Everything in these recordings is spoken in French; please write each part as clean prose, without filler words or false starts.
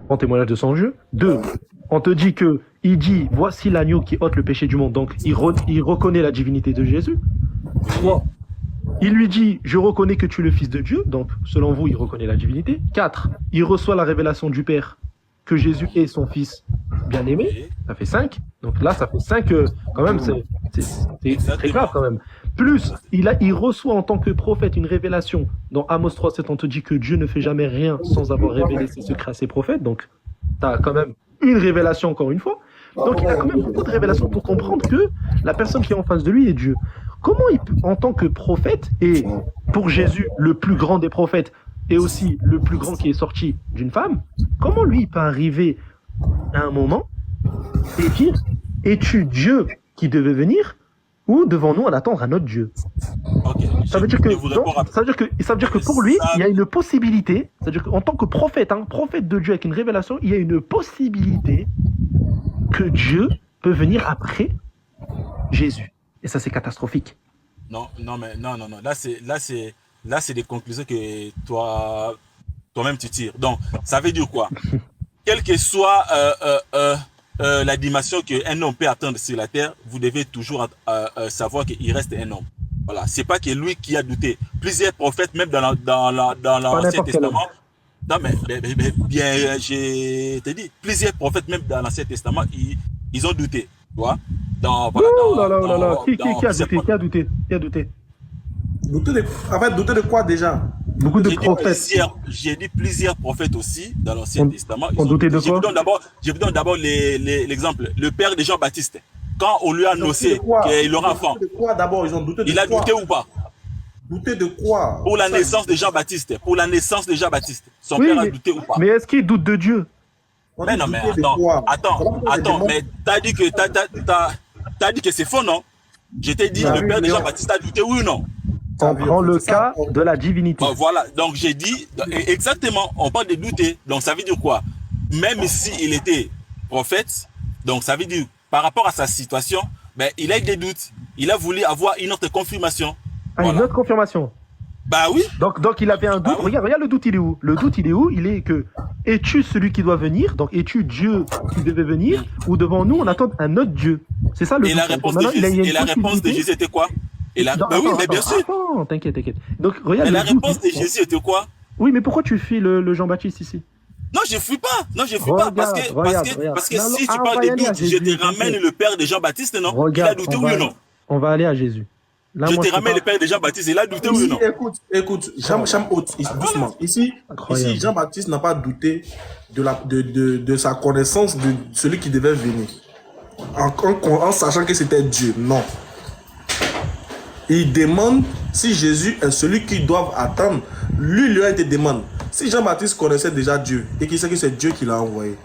Rend témoignage de son jeu. 2, on te dit que il dit voici l'agneau qui ôte le péché du monde. Donc il reconnaît la divinité de Jésus. 3, il lui dit je reconnais que tu es le Fils de Dieu. Donc selon vous, il reconnaît la divinité. 4, il reçoit la révélation du Père que Jésus est son Fils bien-aimé. Ça fait 5. Donc là, ça fait 5. Quand même, c'est très grave quand même. Plus, il reçoit en tant que prophète une révélation. Dans Amos 3,7, on te dit que Dieu ne fait jamais rien sans avoir révélé ses secrets à ses prophètes. Donc, tu as quand même une révélation encore une fois. Donc, il a quand même beaucoup de révélations pour comprendre que la personne qui est en face de lui est Dieu. Comment il peut, en tant que prophète, et pour Jésus, le plus grand des prophètes, et aussi le plus grand qui est sorti d'une femme, comment lui il peut arriver à un moment et dire es-tu Dieu qui devait venir ou devons-nous en attendre un autre Dieu? Ça veut dire que pour lui il y a une possibilité, c'est-à-dire qu'en tant que prophète, prophète de Dieu avec une révélation, il y a une possibilité que Dieu peut venir après Jésus, et ça c'est catastrophique. Non. Là, c'est des conclusions que toi-même tu tires. Donc, ça veut dire quoi? Quelle que soit la dimension qu'un homme peut atteindre sur la terre, vous devez toujours savoir qu'il reste un homme. Voilà. C'est pas que lui qui a douté. Plusieurs prophètes, même dans l'Ancien Testament. Non, mais bien, je t'ai dit, plusieurs prophètes, même dans l'Ancien Testament, ils ont douté. Tu vois? Qui a douté? Douter de quoi déjà? Beaucoup de prophètes. J'ai dit plusieurs prophètes aussi dans l'Ancien Testament. On doutait de quoi? Je vous donne d'abord l'exemple. Le père de Jean-Baptiste, quand on lui a annoncé qu'il aura enfant, il a douté ou pas? Douter de quoi? Pour la naissance de Jean-Baptiste. Son père a douté ou pas? Mais est-ce qu'il doute de Dieu? Mais non, mais attends, mais t'as dit que c'est faux, non? Je t'ai dit, le père de Jean-Baptiste a douté, oui ou non? On prend le cas de la divinité. Voilà, donc j'ai dit, exactement, on parle de douter. Donc ça veut dire quoi? Même si il était prophète, donc ça veut dire, par rapport à sa situation, ben, il a eu des doutes. Il a voulu avoir une autre confirmation. Une autre confirmation? Bah oui. Donc il avait un doute. Regarde le doute, il est où? Le doute, il est où? Il est que, es-tu celui qui doit venir? Donc es-tu Dieu qui devait venir? Ou devant-nous, on attend un autre Dieu? C'est ça le doute. Et la réponse de Jésus était quoi? Bah oui, mais bien sûr. Attends, t'inquiète. Donc regarde. Et la réponse de Jésus était quoi? Oui, mais pourquoi tu fuis le Jean-Baptiste ici? Non, je ne fuis pas. Parce que si tu parles de doute, je te ramène le père de Jean-Baptiste, non? Il a douté, oui ou non? On va aller à Jésus. Là, je te ramène le père de Jean-Baptiste, il a douté, oui ou non? Écoute, doucement. Ici, Jean-Baptiste n'a pas douté de sa connaissance de celui qui devait venir. En sachant que c'était Dieu. Non. Il demande si Jésus est celui qu'ils doivent attendre. Lui a été demandé. Si Jean-Baptiste connaissait déjà Dieu et qu'il sait que c'est Dieu qui l'a envoyé.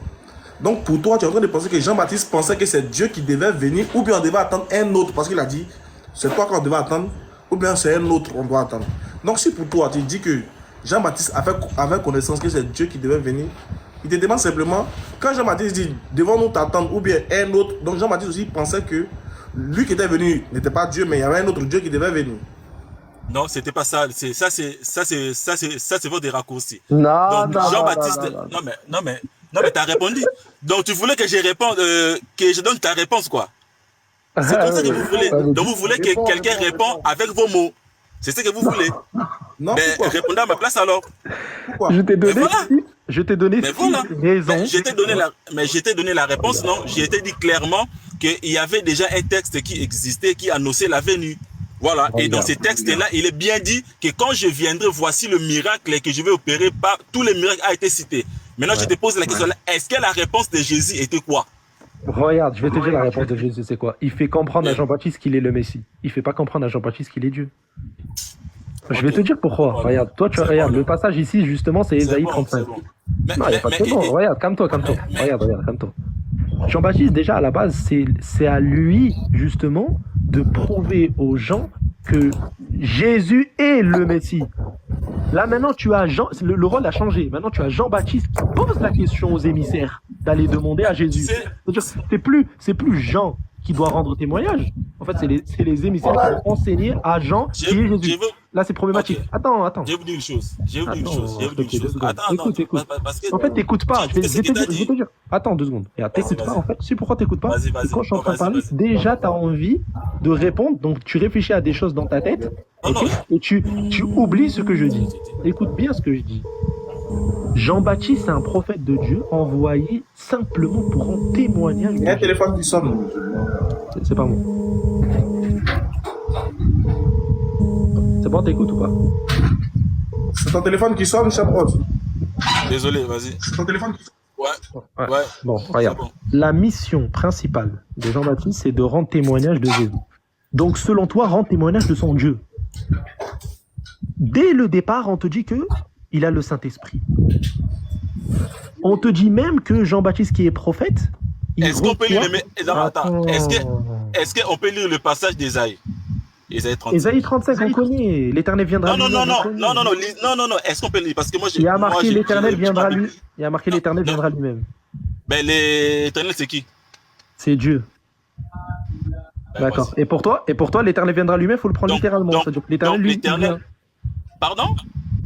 Donc pour toi, tu es en train de penser que Jean-Baptiste pensait que c'est Dieu qui devait venir, ou bien on devait attendre un autre parce qu'il a dit c'est toi qu'on devait attendre, ou bien c'est un autre qu'on doit attendre. Donc si pour toi tu dis que Jean-Baptiste avait connaissance que c'est Dieu qui devait venir, il te demande simplement, quand Jean-Baptiste dit devons-nous t'attendre, ou bien un autre, donc Jean-Baptiste aussi pensait que lui qui était venu n'était pas Dieu, mais il y avait un autre Dieu qui devait venir. Non, c'était pas ça. C'est votre raccourci. Non, donc, Jean-Baptiste. Non, mais t'as répondu. Donc, tu voulais que je réponde, que je donne ta réponse, quoi. C'est comme ça que vous voulez. Donc, vous voulez que quelqu'un réponde avec vos mots. C'est ce que vous voulez. Non, mais répondez à ma place alors. Pourquoi? Je t'ai donné raison. Mais je t'ai donné la réponse, non? J'ai été dit clairement qu'il y avait déjà un texte qui existait, qui annonçait la venue. Voilà. Et dans ces textes-là, il est bien dit que quand je viendrai, voici le miracle que je vais opérer. Tous les miracles ont été cités. Maintenant, je te pose la question là. Est-ce que la réponse de Jésus était quoi? Regarde, je vais te dire la réponse de Jésus, c'est quoi? Il fait comprendre à Jean-Baptiste qu'il est le Messie. Il fait pas comprendre à Jean-Baptiste qu'il est Dieu. Je vais te dire pourquoi. Regarde, toi, regarde, le passage ici, justement, c'est Ésaïe 35. Non, il n'y a pas de bon. Regarde, calme-toi. Regarde, calme-toi. Jean-Baptiste, déjà, à la base, c'est à lui, justement, de prouver aux gens que Jésus est le Messie. Là, maintenant, tu as le rôle a changé. Maintenant, tu as Jean-Baptiste qui pose la question aux émissaires d'aller demander à Jésus. C'est plus Jean qui doit rendre témoignage. En fait, c'est les émissaires qui vont enseigner à Jean qui est Jésus. Là, c'est problématique. Ok. Attends. Je vais vous dire une chose. Attends, Attends. écoute. Parce que En fait, t'écoutes pas. tu écoutes ce qu'il t'a Je vais dit. te dire. Attends 2 secondes. Et t'écoutes pas, vas-y. en fait. Tu sais pourquoi t'écoutes pas? Vas-y. Parce que quand je suis en Non, train de parler, vas-y. déjà, t'as envie de répondre. Donc, tu réfléchis à des choses dans ta tête. Non, Ok. Et tu oublies ce que je dis. Écoute bien ce que je dis. Jean-Baptiste, c'est un prophète de Dieu envoyé simplement pour rendre témoignage. Il y a un téléphone qui sonne. C'est pas moi. C'est bon, t'écoutes ou pas? C'est ton téléphone qui sonne, Chaprose. Désolé, vas-y. C'est ton téléphone qui sonne. Ouais. Bon, regarde. C'est bon. La mission principale de Jean-Baptiste, c'est de rendre témoignage de Jésus. Donc, selon toi, rendre témoignage de son Dieu. Dès le départ, on te dit que il a le Saint-Esprit. On te dit même que Jean-Baptiste, qui est prophète, Est-ce qu'on peut lire Attends. Attends. Est-ce qu'on peut lire le passage d'Ésaïe? Ésaïe 35. Ésaïe 35, on connaît. L'Éternel viendra. Non. Est-ce qu'on peut lire? Parce que moi, Il y a marqué l'Éternel viendra lui. lui. Il y a marqué l'Éternel viendra lui-même. Ben, l'Éternel, c'est qui? C'est Dieu. Ben, D'accord. vas-y. Et pour toi, l'Éternel viendra lui-même, il faut le prendre Donc- littéralement. donc- C'est-à-dire que l'Éternel donc, lui l'Éternel- vient. Pardon?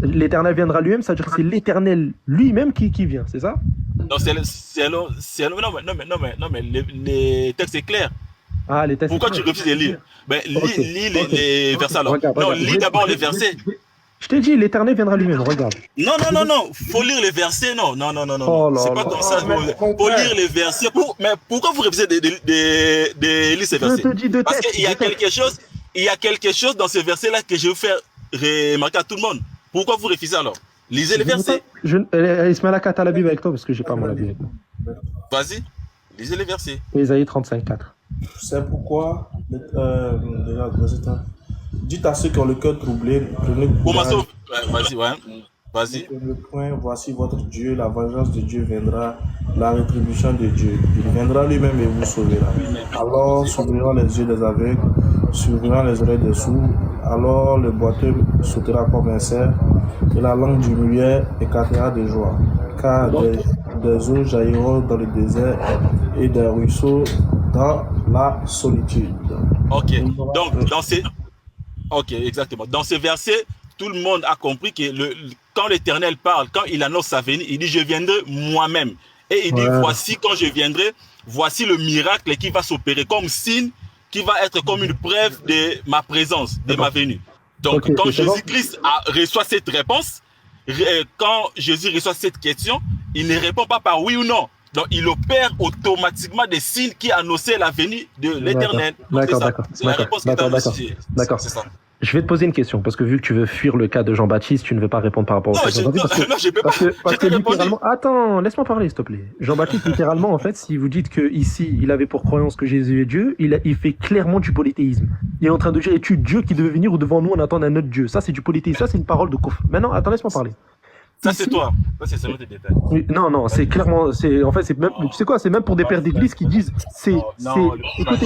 L'Éternel viendra lui-même, c'est-à-dire que c'est l'Éternel lui-même qui vient, c'est ça? Non, non, mais les textes, c'est clair. Ah, les textes. Pourquoi tu refuses de lire? Ben, lis Ok. les versets alors. Regarde, Non, regarde. lis d'abord les versets. Je t'ai dit, l'Éternel viendra lui-même, regarde. Non. Faut lire les versets, non. Oh là C'est pas là. comme ça. mon Faut frère. lire les versets. Mais pourquoi vous refusez de lire ces Je versets? te dis de Parce tête. qu'il y a quelque chose dans ces versets-là que je veux faire remarquer à tout le monde. Pourquoi vous refusez alors? Lisez les versets. Ismaël Akat a la Bible avec toi parce que j'ai pas mon Bible avec moi. Vas-y, lisez les versets. Ésaïe 35, 4. C'est pourquoi, déjà, verset 1. Dites à ceux qui ont le cœur troublé, prenez Commençons. courage. Vas-y. Le point, voici votre Dieu, la vengeance de Dieu viendra, la rétribution de Dieu. Il viendra lui-même et vous sauvera. Alors s'ouvriront les yeux des aveugles, s'ouvriront les oreilles des sourds. Alors le boiteux sautera comme un cerf, et la langue du muet éclatera de joie. Car des eaux jailliront dans le désert et des ruisseaux dans la solitude. Ok. Donc, exactement. Dans ce verset, tout le monde a compris que quand l'Éternel parle, quand il annonce sa venue, il dit je viendrai moi-même. Et il dit voici quand je viendrai, voici le miracle qui va s'opérer comme signe, qui va être comme une preuve de ma présence, de ma venue. Donc Ok, quand c'est bon. Jésus-Christ reçoit cette réponse, quand Jésus reçoit cette question, il ne répond pas par oui ou non. Donc il opère automatiquement des signes qui annonçaient la venue de l'Éternel. D'accord. C'est la réponse qui est dans le sujet. D'accord. C'est ça. Je vais te poser une question parce que vu que tu veux fuir le cas de Jean-Baptiste, tu ne veux pas répondre par rapport au Non, cas de Jean-Baptiste. je peux pas. Parce Je que t'ai répondu. littéralement, attends, laisse-moi parler s'il te plaît. Jean-Baptiste, littéralement, en fait, si vous dites que ici, il avait pour croyance que Jésus est Dieu, il fait clairement du polythéisme. Il est en train de dire, es-tu Dieu qui devait venir ou devant nous on attend un autre Dieu? Ça, c'est du polythéisme. Ça, c'est une parole de couf. Maintenant, attends, laisse-moi parler. Ça, c'est toi. Ça, c'est selon tes détails. Oui, non, c'est clairement, c'est même, tu sais quoi, c'est même pour des pères d'église qui disent, écoute,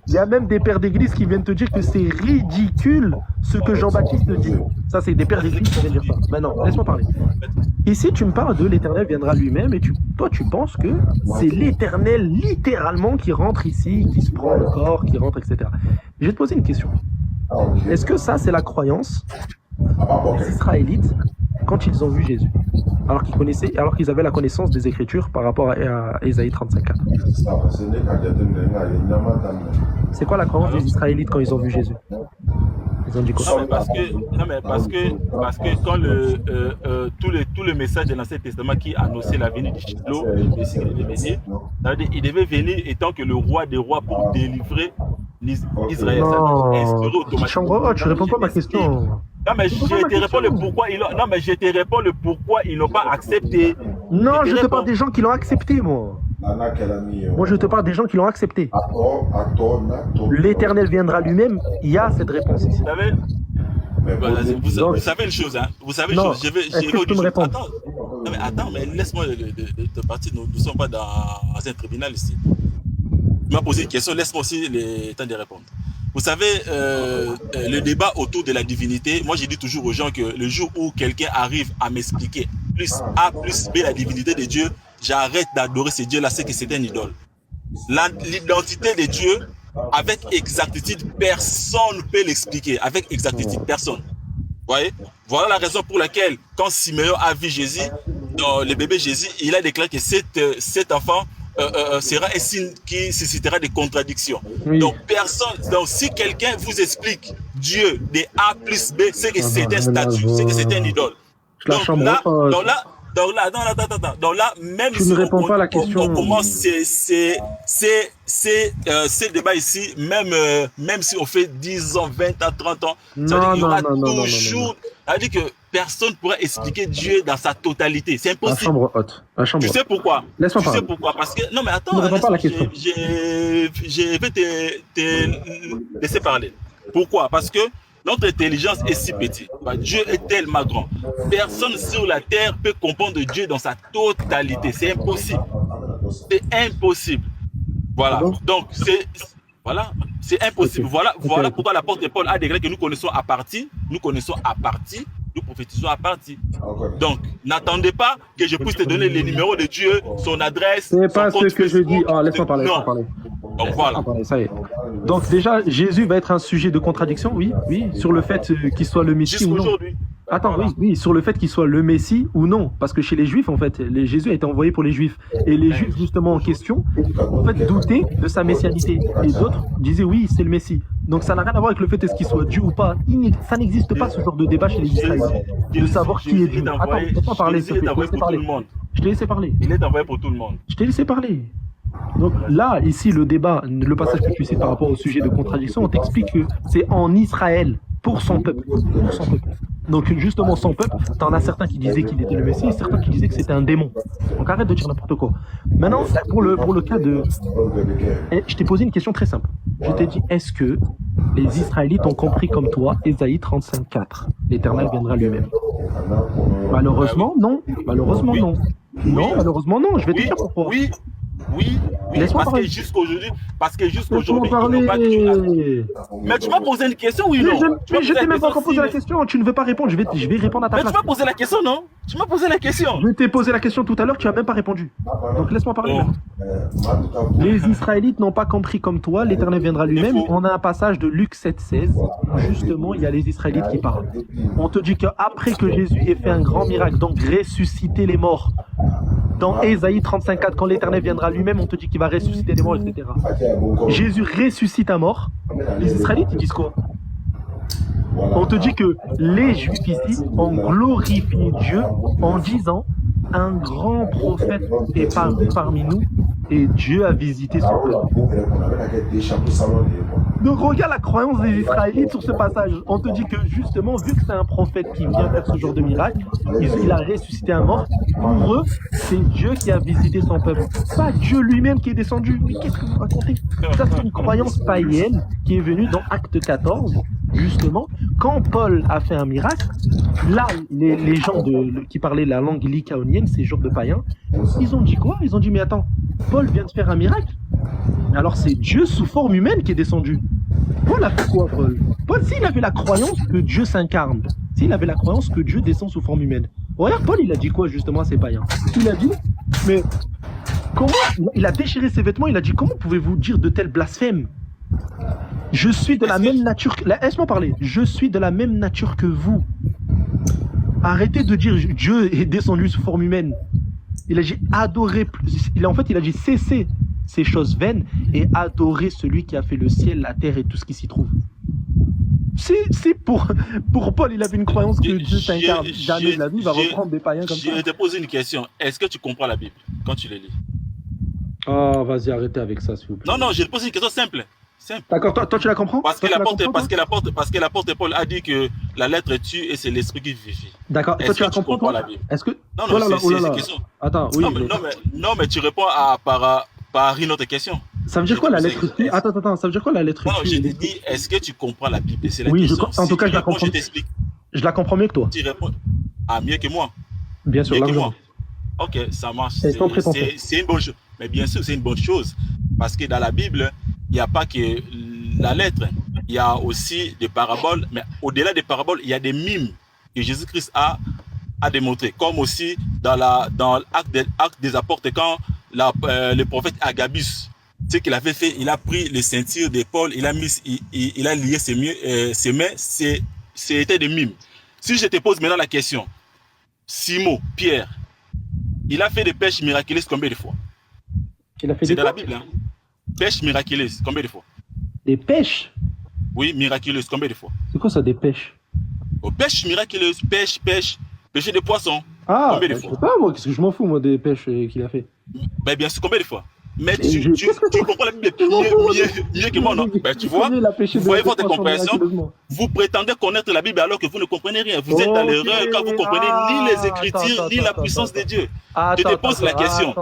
il y a même des pères d'église qui viennent te dire que c'est ridicule ce que Jean-Baptiste dit. Ça, c'est des pères d'église qui viennent dire ça. Maintenant, laisse-moi parler. Ici, tu me parles de l'Éternel viendra lui-même et toi, tu penses que c'est l'Éternel littéralement qui rentre ici, qui se prend le corps, qui rentre, etc. Je vais te poser une question. Est-ce que ça, c'est la croyance des Israélites quand ils ont vu Jésus, alors qu'ils avaient la connaissance des Écritures par rapport à Ésaïe 35.4. C'est quoi la croyance des Israélites quand ils ont vu Jésus? Ils ont dit quoi? Non, mais parce que quand tout le message de l'Ancien Testament qui annonçait la venue du Chilo, il devait venir étant que le roi des rois pour délivrer Israël. Non, Chambre, tu réponds pas à ma question. Non, mais je te réponds le pourquoi ils n'ont pas accepté. Non, je te parle des gens qui l'ont accepté, moi. Moi, je te parle des gens qui l'ont accepté. L'Éternel viendra lui-même. Il y a cette réponse ici. Vous savez une chose, hein. Vous savez une chose. Est-ce que tu peux me répondre? Attends, mais laisse-moi te partir. Nous ne sommes pas dans un tribunal ici. Tu m'as posé une question, laisse-moi aussi le temps de répondre. Vous savez, le débat autour de la divinité, moi j'ai dit toujours aux gens que le jour où quelqu'un arrive à m'expliquer plus A plus B la divinité de Dieu, j'arrête d'adorer ce Dieu-là, c'est que c'est un idole. L'identité de Dieu, avec exactitude, personne ne peut l'expliquer. Avec exactitude, personne. voyez? Voilà la raison pour laquelle, quand Simeon a vu Jésus, dans le bébé Jésus, il a déclaré que cet enfant sera un signe qui suscitera des contradictions. Oui. Donc, si quelqu'un vous explique Dieu de A plus B, c'est que c'est un statut, c'est que c'est un idole. Donc là, même tu si ne réponds pas à la question. on commence ces débats ici, même si on fait 10 ans, 20 ans, 30 ans, ça veut dire qu'il y aura toujours... Ça veut dire que personne ne pourra expliquer Dieu dans sa totalité. C'est impossible. La chambre haute. Tu sais pourquoi? Laisse-moi parler. Tu sais pourquoi? Parce que... Non, mais attends. Tu ne réponds pas à la question. Je vais te laisser parler. Pourquoi? Parce que notre intelligence est si petite. Dieu est tellement grand. Personne sur la terre peut comprendre Dieu dans sa totalité. C'est impossible. C'est impossible. Voilà. Donc, c'est impossible. Okay. Voilà pourquoi l'apôtre Paul a déclaré que nous connaissons à partie, nous prophétisons à partie. Donc, n'attendez pas que je puisse te donner les numéros de Dieu, son adresse. C'est pas ce que je dis. Oh, laisse-moi parler. Donc voilà. Ça y est. Donc déjà, Jésus va être un sujet de contradiction, oui, sur le fait qu'il soit le Messie ou non. Attends, voilà. oui, sur le fait qu'il soit le Messie ou non, parce que chez les Juifs, en fait, Jésus a été envoyé pour les Juifs, et les Juifs justement en question, en fait, doutaient de sa messianité, et d'autres disaient oui, c'est le Messie. Donc ça n'a rien à voir avec le fait est-ce qu'il soit Dieu ou pas. Ça n'existe pas ce genre de débat chez les Israéliens, de savoir qui est Dieu. Attends, laisse-moi parler, s'il te plaît. Je t'ai laissé parler. Il est envoyé pour tout le monde. Je t'ai laissé parler. Donc là, ici, le débat, le passage que tu cites par rapport au sujet de contradiction, on t'explique que c'est en Israël, pour son peuple. Donc justement, son peuple, t'en as certains qui disaient qu'il était le Messie et certains qui disaient que c'était un démon. Donc arrête de dire n'importe quoi. Maintenant, pour le cas de... Je t'ai posé une question très simple. Je t'ai dit, est-ce que les Israélites ont compris comme toi Ésaïe 35:4? L'Éternel viendra lui-même. Malheureusement, non. Malheureusement, non. Non, malheureusement, non. Je vais te dire pourquoi. Oui, parce que jusqu'aujourd'hui, ils n'ont pas dit. Mais tu m'as posé une question, oui ou non? Mais je t'ai même pas encore posé la question, tu ne veux pas répondre, je vais répondre à ta place. Mais tu m'as posé la question, non? Tu m'as posé la question. Je t'ai posé la question tout à l'heure, tu n'as même pas répondu. Donc laisse-moi parler. Les Israélites n'ont pas compris comme toi, l'Éternel viendra lui-même. On a un passage de Luc 7:16, où justement il y a les Israélites qui parlent. On te dit qu'après que Jésus ait fait un grand miracle, donc ressusciter les morts, dans Ésaïe 35:4, quand l'Éternel viendra lui-même, on te dit qu'il va ressusciter les morts, etc. Jésus ressuscite un mort. Les Israélites, ils disent quoi? On te dit que les Juifs ici ont glorifié Dieu en disant un grand prophète est paru parmi nous et Dieu a visité son peuple. Donc regarde la croyance des Israélites sur ce passage. On te dit que justement, vu que c'est un prophète qui vient faire ce genre de miracle, il a ressuscité un mort. Pour eux, c'est Dieu qui a visité son peuple. Pas Dieu lui-même qui est descendu. Mais qu'est-ce que vous racontez? Ça, c'est une croyance païenne qui est venue dans Acte 14. Justement, quand Paul a fait un miracle, là, les gens qui parlaient la langue lycaonienne, ces genres de païens, ils ont dit quoi? Ils ont dit, mais attends, Paul vient de faire un miracle? Alors c'est Dieu sous forme humaine qui est descendu. Paul a fait quoi, Paul? Paul, s'il avait la croyance que Dieu s'incarne, s'il avait la croyance que Dieu descend sous forme humaine, regarde, Paul, il a dit quoi justement à ces païens? Il a dit, mais comment? Il a déchiré ses vêtements, il a dit, comment pouvez-vous dire de tels blasphèmes? Je suis de la même nature que... Laisse-moi parler. Je suis de la même nature que vous. Arrêtez de dire Dieu est descendu sous forme humaine. Il a dit adorer... En fait, il a dit cesser ces choses vaines et adorer celui qui a fait le ciel, la terre et tout ce qui s'y trouve. Si pour Paul, il avait une croyance que Dieu s'incarne, jamais de la vie, il va reprendre des païens comme ça. Je te pose une question. Est-ce que tu comprends la Bible quand tu les lis? Oh, vas-y, arrêtez avec ça, s'il vous plaît. Non, je te pose une question simple. D'accord, toi tu la comprends? Parce que l'apôtre Paul a dit que la lettre tue et c'est l'esprit qui vivifie. D'accord, toi tu la comprends, toi? La Bible? Est-ce que... Non, c'est une question. Attends, oui. Non, mais tu réponds par une autre question. Ça veut dire quoi la lettre tue? Attends, ça veut dire quoi la lettre tue? Non, je te dis, est-ce que tu comprends la Bible? C'est la question. Oui, en tout cas, je la comprends. Je t'explique. Je la comprends mieux que toi. Tu réponds. Ah, mieux que moi? Bien sûr, largement. Ok, ça marche. C'est une bonne chose. Mais bien sûr, c'est une bonne chose. Parce que dans la Bible, il n'y a pas que la lettre. Il y a aussi des paraboles. Mais au-delà des paraboles, il y a des mimes que Jésus-Christ a démontré. Comme aussi dans l'acte des apôtres, quand le prophète Agabus, ce qu'il avait fait, il a pris les ceintures de Paul, il a lié ses mains, c'était des mimes. Si je te pose maintenant la question, Simon, Pierre, il a fait des pêches miraculeuses combien de fois? Il a fait C'est des dans la quoi? Bible. Hein? Pêches miraculeuses, combien de fois? Des pêches? Oui, miraculeuses, combien de fois? C'est quoi ça, des pêches? Oh, pêches miraculeuses, pêcher des poissons, Ah, combien de je fois? sais pas, moi, qu'est-ce que je m'en fous, moi, des pêches qu'il a fait. Ben, bien sûr, combien de fois? Mais Et tu comprends la Bible mieux que moi, non? Ben, tu vois, Il a pêché vous voyez votre poissons compréhension. miraculeusement. Vous prétendez connaître la Bible alors que vous ne comprenez rien. Vous êtes dans l'erreur quand vous comprenez ni les Écritures, ni la puissance de Dieu. Je te pose la question.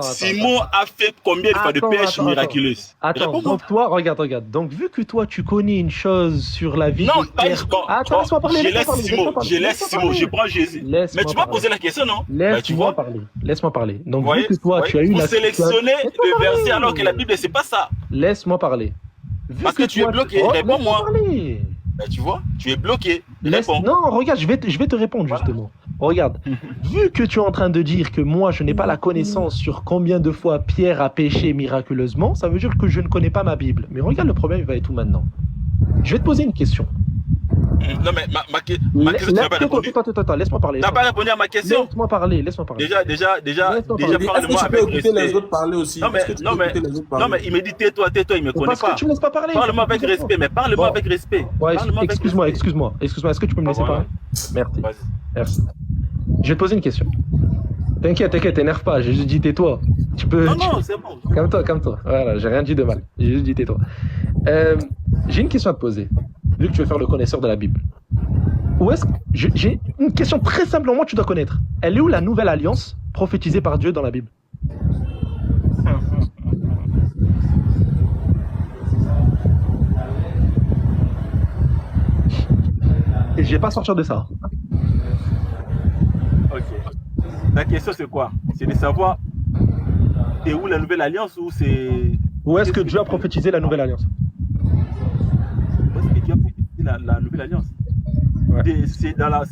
Simon a fait combien de fois de pêches miraculeuses? Attends, Réponds-moi. donc toi, regarde. Donc, vu que toi, tu connais une chose sur la vie Non, de Pierre... Attends, laisse-moi parler, je laisse-moi laisse parler, Simon, laisse-moi parler, je laisse laisse-moi Simon, parler. je prends Jésus. Laisse-moi Mais tu m'as parler. posé la question, non? Ben, tu vois, Laisse-moi parler. Donc, vous voyez, vu que toi, tu as eu vous la... sélectionnez Laisse-moi le parler. verset alors que la Bible, c'est pas ça. Laisse-moi parler. Vu Parce que tu es toi, bloqué, Oh, réponds-moi. laisse-moi parler. Ben, tu vois, tu es bloqué. Réponds. Non, regarde, je vais te répondre justement. Regarde, vu que tu es en train de dire que moi, je n'ai pas la connaissance sur combien de fois Pierre a péché miraculeusement, ça veut dire que je ne connais pas ma Bible. Mais regarde, le problème, il va être où maintenant? Je vais te poser une question. Non, mais ma question, tu n'as pas répondu. Attends, laisse-moi parler. Tu n'as pas répondu à ma question. Laisse-moi parler. Déjà, Laisse-moi parler. Est-ce que parle-moi tu peux avec écouter les respect. autres parler aussi? Non, mais, Est-ce que tu peux écouter les autres parler? non, mais il me dit tais-toi, il me connaît Parce pas. que tu me laisses pas parler. Parle-moi avec respect, mais parle-moi Bon. avec respect. Ouais, Parle-moi avec excuse-moi. respect. Est-ce que tu peux me laisser voilà. parler? Vas-y. Merci. Je vais te poser une question. T'inquiète, t'énerve pas, j'ai juste dit tais-toi. Tu peux... Non, c'est bon. Calme-toi. Voilà, j'ai rien dit de mal. J'ai juste dit tais-toi. J'ai une question à te poser, vu que tu veux faire le connaisseur de la Bible. Où est-ce que... J'ai une question très simple, moi tu dois connaître. Elle est où la nouvelle alliance prophétisée par Dieu dans la Bible? Et je vais pas sortir de ça. Ok. La question, c'est quoi? C'est de savoir c'est où la nouvelle alliance ou c'est... Où est-ce que Dieu a prophétisé la nouvelle alliance? Où est-ce que Dieu a prophétisé la nouvelle alliance? Ouais. C'est dans la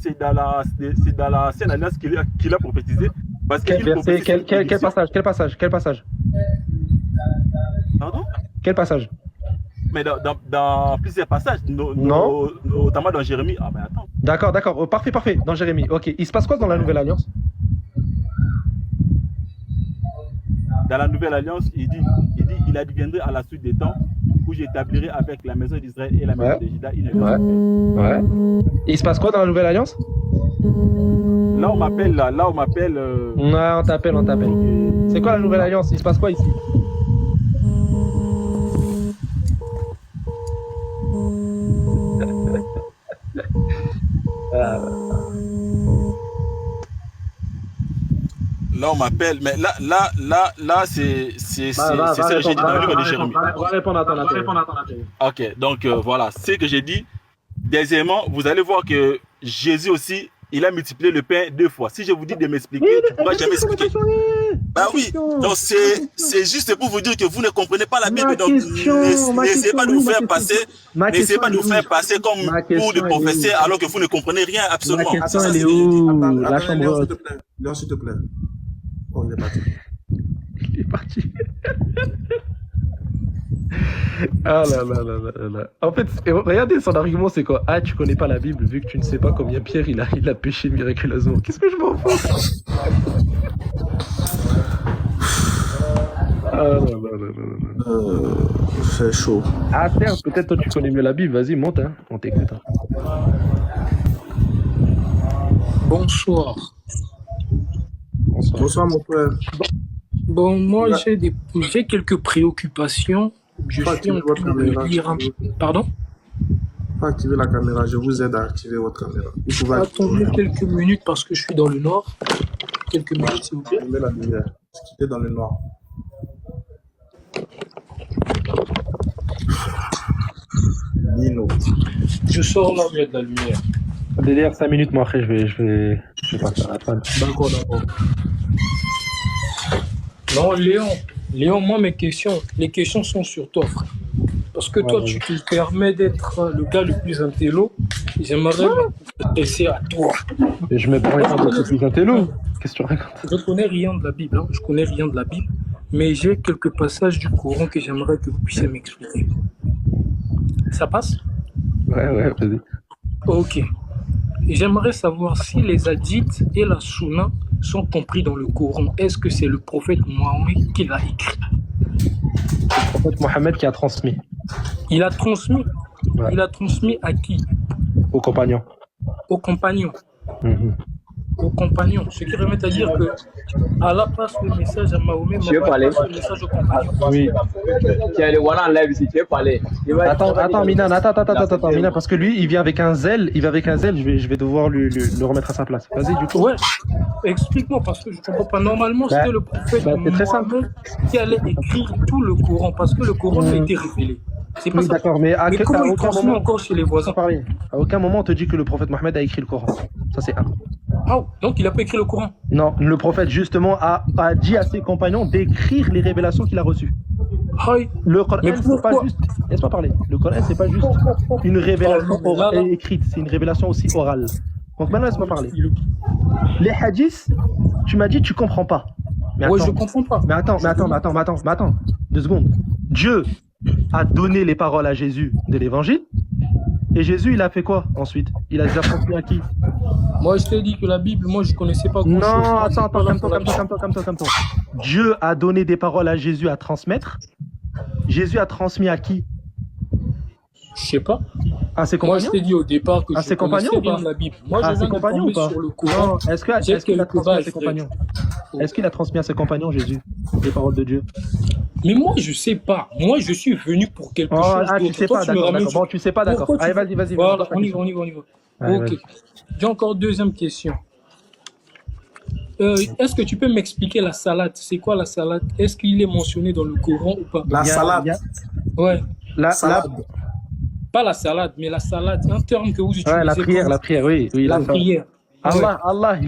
ancienne alliance qu'il a prophétisé. Parce Quel verset, quel passage? Pardon? Quel passage? Mais dans plusieurs passages, Non. notamment dans Jérémie. Ah ben attends. D'accord. Oh, parfait. Dans Jérémie. Ok. Il se passe quoi dans la nouvelle alliance? Dans la nouvelle alliance, il adviendrait à la suite des temps où j'établirai avec la maison d'Israël et la maison de Juda une alliance. Ouais. Et il se passe quoi dans la nouvelle alliance? Là on m'appelle. Ouais, on t'appelle. C'est quoi la nouvelle alliance? Il se passe quoi ici? Là on m'appelle, mais là c'est ça que j'ai dit dans le livre de Jérémie. On va répondre à ton appel. Ok, donc voilà, c'est ce que j'ai dit. Deuxièmement, vous allez voir que Jésus aussi, il a multiplié le pain 2 fois. Si je vous dis de m'expliquer, tu ne pourras jamais expliquer. Bah oui, donc c'est juste pour vous dire que vous ne comprenez pas la Bible. Donc n'essayez pas de vous faire passer, comme pour le professeur alors que vous ne comprenez rien absolument. Ma question, elle est où? La chambre. Léon, s'il te plaît. Oh, il est parti. Il est parti. Ah là. En fait, regardez son argument, c'est quoi? Ah, tu connais pas la Bible vu que tu ne sais pas combien Pierre il a péché miraculeusement. Qu'est-ce que je m'en fous? Ah là. C'est chaud. Ah, certes, peut-être toi tu connais mieux la Bible. Vas-y, monte, hein. On t'écoute. Hein. Bonsoir. Bonsoir, mon frère. Bon, moi, j'ai quelques préoccupations. Je suis en train de lire un... Pardon? Pas activer la caméra, je vous aide à activer votre caméra. Vous pouvez Attendez quelques minutes parce que je suis dans le nord. Quelques minutes, s'il vous plaît. activer la lumière. Quitter dans le noir. Nino. Je sors là où il y a de la lumière. Délire 5 minutes, moi après je vais partir à la fin. D'accord. Non, Léon, moi, les questions sont sur toi, frère. Parce que toi, tu te permets d'être le gars le plus intello. J'aimerais m'intéresser à toi. Et je me prends rien de plus intello. Qu'est-ce que tu racontes? Je ne connais rien de la Bible, je connais rien de la Bible, mais j'ai quelques passages du Coran que j'aimerais que vous puissiez m'expliquer. Ça passe? Ouais, vas-y. Ok. j'aimerais savoir si les hadiths et la sunna sont compris dans le Coran. Est-ce que c'est le prophète Mohammed qui l'a écrit? Le prophète Mohammed qui a transmis Il a transmis. Ouais. Il a transmis à qui? aux compagnons. Aux compagnons. Mhm. Aux compagnons. Ce qui remet à dire que Allah passe le message à Mahomet, Je vais Mahomet parler. passe le message aux compagnons. Oui. Tu es le voilà en live ici, tu veux parler. Attends, Minan, attends, Minan, parce que lui, il vient avec un zèle, je vais devoir le remettre à sa place. Vas-y, du coup. Ouais, explique-moi parce que je ne comprends pas. Normalement, c'était le prophète c'est très simple. Mohammed qui allait écrire tout le Coran parce que le Coran a été révélé. C'est pas Oui, ça. d'accord, mais Mais comment il aucun transmet moment, encore chez les voisins? à aucun moment on te dit que le prophète Mohammed a écrit le Coran. Ça, c'est un. Ah, donc il n'a pas écrit le Coran. Non, le prophète, justement, a dit à ses compagnons d'écrire les révélations qu'il a reçues. Aïe. Le Coran, Mais c'est pas pourquoi? juste. Laisse-moi parler. Le Coran, c'est pas juste une révélation Oh, là, là. écrite, c'est une révélation aussi orale. Donc maintenant, laisse-moi parler. Les hadiths, tu m'as dit, tu comprends pas. Mais Ouais, attends, je comprends pas. mais attends. 2 secondes. Dieu a donné les paroles à Jésus de l'évangile. Et Jésus, il a fait quoi ensuite? Il a déjà transmis à qui? Moi, je t'ai dit que la Bible, moi, je connaissais pas Non, grand-chose. attends, calme-toi. Dieu a donné des paroles à Jésus à transmettre. Jésus a transmis à qui? Je sais pas. À ses Moi, je compagnons? t'ai dit au départ que À je ses compagnons connaissais ou pas? rien de la Bible. Moi, À je ses viens de compagnons ou tomber pas? sur le Coran. Non, est-ce qu'il a J'ai transmis quelques à bases, ses frère. compagnons? Est-ce qu'il a transmis à ses compagnons, Jésus, les paroles de Dieu? Mais moi, je sais pas. Moi, je suis venu pour quelque Oh, chose tu d'autre. sais Toi, pas, tu me d'accord. ramènes Bon, tu sais pas, d'accord. Pourquoi tu Allez, veux- vas-y. Voilà, pose ta on y question. va. Allez, Ok. vas-y. J'ai encore deuxième question. Est-ce que tu peux m'expliquer la salade? C'est quoi la salade? Est-ce qu'il est mentionné dans le Coran ou pas? La Il y a- salade. il y a- Ouais. Salade. Pas la salade, mais la salade. Un terme que vous utilisez. Ouais, la prière, oui. La la prière. Allah,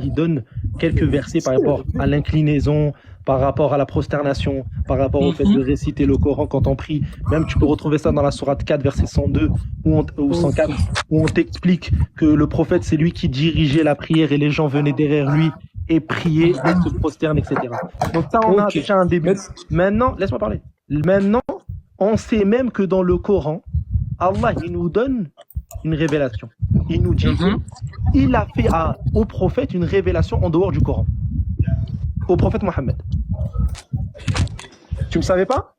il donne quelques versets par rapport à l'inclinaison, par rapport à la prosternation, par rapport au fait de réciter le Coran quand on prie. Même tu peux retrouver ça dans la sourate 4, verset 102 ou 104, où on t'explique que le prophète, c'est lui qui dirigeait la prière et les gens venaient derrière lui et priaient et se prosternent, etc. Donc ça, on a Ok. déjà un début. Maintenant, laisse-moi parler. Maintenant, on sait même que dans le Coran, Allah, il nous donne une révélation. Il nous dit qu'il a fait au prophète une révélation en dehors du Coran. Au prophète Mohammed. Tu ne le savais pas?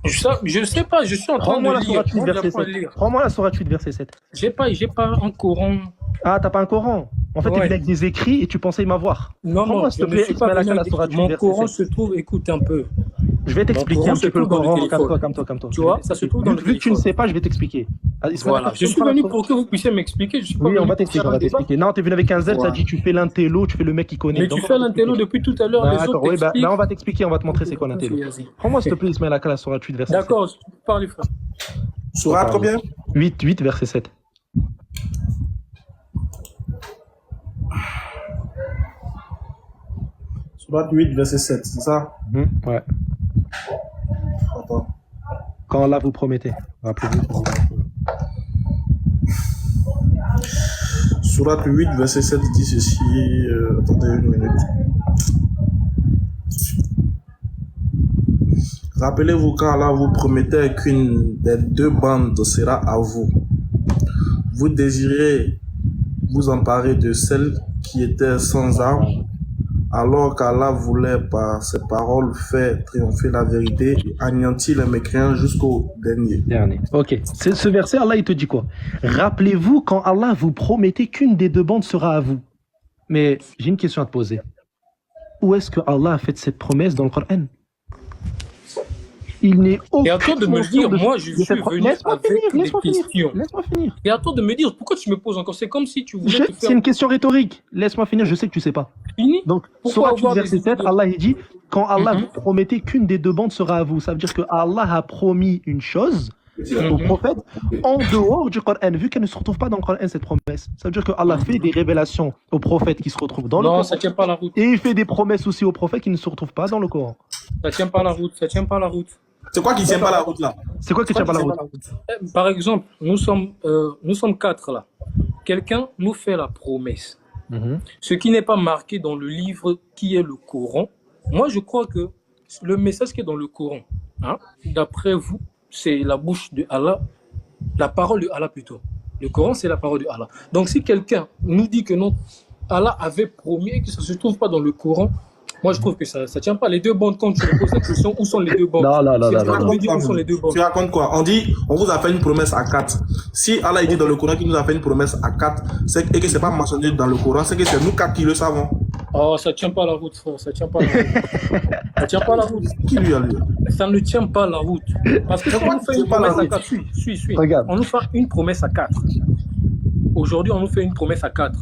Je sais pas, je suis en train Prends-moi de la lire. sourate 8, Moi, verset j'apprends à 7. lire. Prends-moi la sourate 8, verset 7. J'ai pas un Coran. Ah, t'as pas un Coran? En fait, Ouais. tu viens avec des écrits et tu pensais m'avoir. Non, Prends-moi, je s'il te ne plaît, suis pas Ismaël venu Aka, la avec- sourate 8, Mon verset Coran 7. se trouve, écoute un peu. Je vais t'expliquer Coran un se petit peu le trouve dans le Coran. téléphone. Calme-toi. Tu vois, ça se trouve dans le Vu que tu ne téléphone. sais pas, je vais t'expliquer. Ah, Ismaël Voilà. Aka, Je suis venu pour que vous puissiez m'expliquer. Je suis pas Oui, on venu va pour t'expliquer, faire on va un débat. t'expliquer. Non, t'es venu avec un zèle, t'as Voilà. dit tu fais l'intello, tu fais le mec qui connaît. Mais Donc, tu on fais va l'intello t'expliquer. depuis tout à l'heure. Les D'accord, autres oui, bah, t'expliquent. on va t'expliquer, on va te montrer c'est quoi l'intello. Vas-y. Prends-moi s'il te plaît, Ismaël Aka, la sourate 8, verset 7. D'accord, parlez frère. Sourate combien? 8, verset 7. Sourate 8, verset 7, c'est ça? Ouais. Attends. Quand Allah vous promettez. Rappelez-vous. Sourate 8, verset 7 dit ceci. Attendez une minute. Rappelez-vous quand Allah vous promettait qu'une des deux bandes sera à vous. Vous désirez vous emparer de celle qui était sans armes, alors qu'Allah voulait par ses paroles faire triompher la vérité et anéantir les mécréants jusqu'au dernier. Ok. Ce verset, Allah, il te dit quoi? Rappelez-vous quand Allah vous promettait qu'une des deux bandes sera à vous. Mais j'ai une question à te poser. Où est-ce que Allah a fait cette promesse dans le Coran? Il n'est aucun. Et à toi de me dire, moi je suis venu Laisse-moi avec finir, des laisse-moi finir. questions. Laisse-moi finir. Et à toi de me dire, pourquoi tu me poses encore? C'est comme si tu voulais te C'est faire une question rhétorique. Laisse-moi finir, je sais que tu sais pas. fini. Donc, Pourquoi Sourate 8, avoir verset des 7, idées? Allah il dit quand Allah vous promettait qu'une des deux bandes sera à vous. Ça veut dire que Allah a promis une chose au prophète en dehors du Coran, vu qu'elle ne se retrouve pas dans le Coran, cette promesse. Ça veut dire que Allah fait des révélations au prophète qui se retrouvent dans le Non, Coran. ça tient pas la route. Et il fait des promesses aussi au prophèt qui ne se retrouvent pas dans le Coran. Ça tient pas la route. Ça tient pas la route. C'est quoi qui tient pas la route là? C'est quoi qui tient pas la route? Par exemple, nous sommes 4 là. Quelqu'un nous fait la promesse. Ce qui n'est pas marqué dans le livre qui est le Coran. Moi, je crois que le message qui est dans le Coran, d'après vous, c'est la bouche de Allah, la parole de Allah plutôt. Le Coran, c'est la parole de Allah. Donc, si quelqu'un nous dit que non, Allah avait promis et que ça ne se trouve pas dans le Coran, moi, je trouve que ça ne tient pas. Les deux bandes, quand tu me poses la question, où sont les deux bandes? Où sont les deux bandes? Tu racontes quoi? On dit, on vous a fait une promesse à 4. Si Allah il dit dans le Coran qu'il nous a fait une promesse à 4, et que ce n'est pas mentionné dans le Coran, c'est que c'est nous 4 qui le savons. Oh, ça ne tient pas la route, frère. Ça ne tient pas la route. Ça tient pas la route. Qui lui a lu? Ça ne tient pas la route. Parce que si on nous fait une promesse à 4, suis. Regarde. On nous fait une promesse à 4. Aujourd'hui, on nous fait une promesse à 4.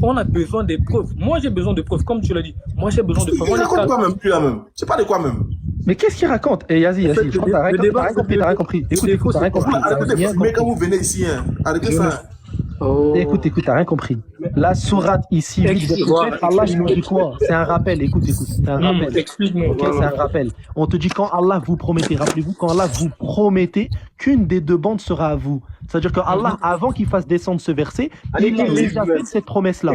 On a besoin des preuves. Moi, j'ai besoin de preuves, comme tu l'as dit. Moi, j'ai besoin de preuves. Tu racontes quoi même plus là même? Tu sais pas de quoi même? Mais qu'est-ce qu'il raconte? Eh, Yazi, je crois que t'as rien compris. Écoute, t'as rien compris. Arrêtez de fumer quand vous venez ici. Hein. Arrêtez ça. Oh. Écoute, t'as rien compris. La sourate ici, Allah il nous dit quoi? C'est un rappel, écoute, c'est un rappel. Explique-moi. Okay, c'est un rappel. On te dit quand Allah vous promettez, rappelez-vous, quand Allah vous promettez qu'une des deux bandes sera à vous. C'est-à-dire que Allah, avant qu'il fasse descendre ce verset, il a déjà fait cette promesse-là.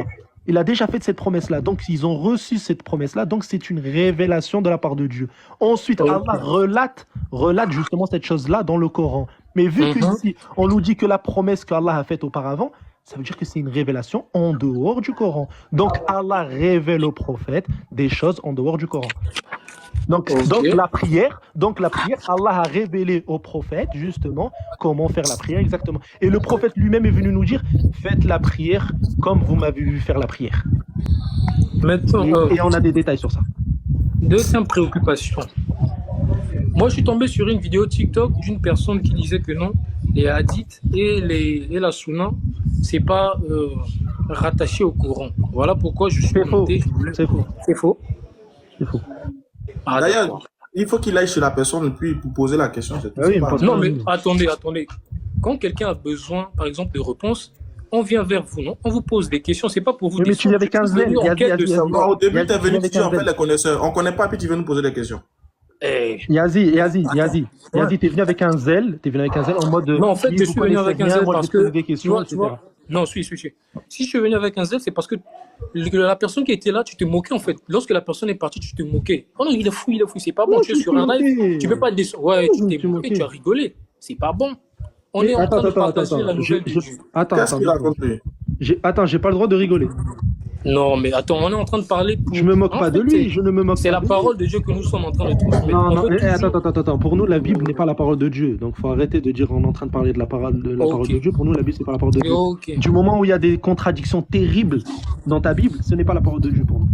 Il a déjà fait cette promesse-là. Donc, ils ont reçu cette promesse-là. Donc, c'est une révélation de la part de Dieu. Ensuite, Allah relate justement cette chose-là dans le Coran. Mais vu qu'ici, on nous dit que la promesse qu'Allah a faite auparavant, ça veut dire que c'est une révélation en dehors du Coran. Donc, Allah révèle au prophète des choses en dehors du Coran. Donc la prière, Allah a révélé au prophète justement comment faire la prière exactement. Et le prophète lui-même est venu nous dire, faites la prière comme vous m'avez vu faire la prière. Maintenant, et on a des détails sur ça. Deuxième préoccupation. Moi, je suis tombé sur une vidéo TikTok d'une personne qui disait que non, les hadiths et la sunna, c'est pas rattaché au Coran. Voilà pourquoi je suis monté. C'est faux. C'est faux. C'est faux. Ah, d'ailleurs, il faut qu'il aille chez la personne puis pour poser la question. Non, mais attendez. Quand quelqu'un a besoin, par exemple, de réponses, on vient vers vous, non? On vous pose des questions. C'est pas pour vous dire. Mais tu viens avec un zèle. Au début, tu es venu, tu en fait les connaisseurs. On connaît pas, puis tu viens nous poser des questions. Yazi, t'es venu avec un zèle, en mode. Non, en fait, je suis venu avec un zèle parce que. Tu vois. Non, suis. Si je suis venu avec un zèle, c'est parce que la personne qui était là, tu te moquais en fait. Lorsque la personne est partie, tu te moquais. Oh non, il est fou, c'est pas bon. Tu es sur un live, tu peux pas descendre. Ouais, tu t'es moqué, tu as rigolé. C'est pas bon. On est en train de partager la nouvelle de Dieu. Attends, j'ai pas le droit de rigoler. Non, mais attends, on est en train de parler. Je me moque pas de lui, je ne me moque pas. C'est la parole de Dieu que nous sommes en train de transmettre. Non, attends. Pour nous, la Bible n'est pas la parole de Dieu. Donc, faut arrêter de dire on est en train de parler de la parole de Dieu. Pour nous, la Bible, c'est pas la parole de Dieu. Du moment où il y a des contradictions terribles dans ta Bible, ce n'est pas la parole de Dieu pour nous.